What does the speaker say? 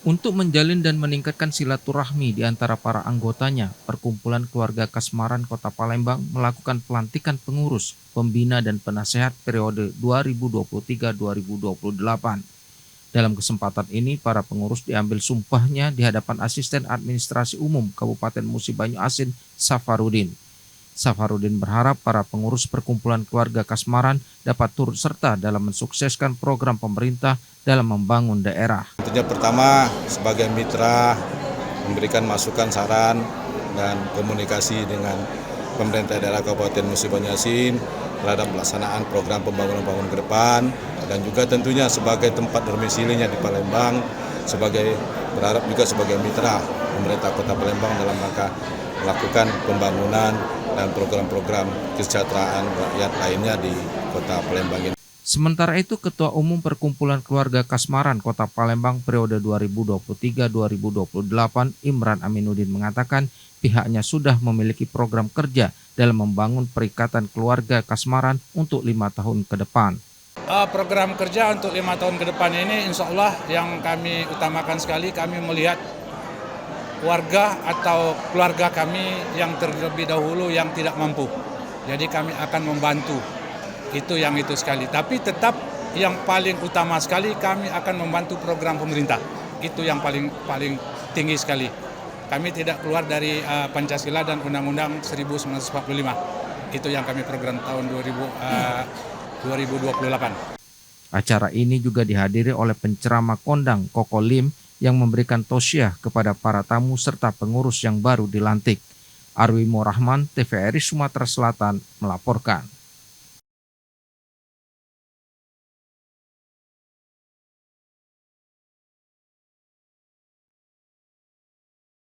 Untuk menjalin dan meningkatkan silaturahmi di antara para anggotanya, Perkumpulan Keluarga Kasmaran Kota Palembang melakukan pelantikan pengurus, pembina dan penasehat periode 2023-2028. Dalam kesempatan ini, para pengurus diambil sumpahnya di hadapan Asisten Administrasi Umum Kabupaten Musi Banyu Asin, Safarudin. Safarudin berharap para pengurus Perkumpulan Keluarga Kasmaran dapat turut serta dalam mensukseskan program pemerintah dalam membangun daerah. Tentunya pertama sebagai mitra memberikan masukan, saran, dan komunikasi dengan pemerintah daerah Kabupaten Musi Banyu Asin terhadap pelaksanaan program pembangunan ke depan, dan juga tentunya sebagai tempat domisilinya di Palembang, berharap juga sebagai mitra pemerintah Kota Palembang dalam rangka melakukan pembangunan dan program-program kesejahteraan rakyat lainnya di Kota Palembang ini. Sementara itu, Ketua Umum Perkumpulan Keluarga Kasmaran Kota Palembang periode 2023-2028, Imran Aminuddin mengatakan pihaknya sudah memiliki program kerja dalam membangun perikatan keluarga Kasmaran untuk 5 tahun ke depan. Program kerja untuk 5 tahun ke depan ini insya Allah yang kami utamakan sekali, kami melihat warga atau keluarga kami yang terlebih dahulu yang tidak mampu. Jadi kami akan membantu. Itu sekali. Tapi tetap yang paling utama sekali kami akan membantu program pemerintah. Itu yang paling tinggi sekali. Kami tidak keluar dari Pancasila dan Undang-Undang 1945. Itu yang kami program tahun 2028. Acara ini juga dihadiri oleh penceramah kondang Koko Lim yang memberikan tausiah kepada para tamu serta pengurus yang baru dilantik. Arwimo Rahman, TVRI Sumatera Selatan melaporkan.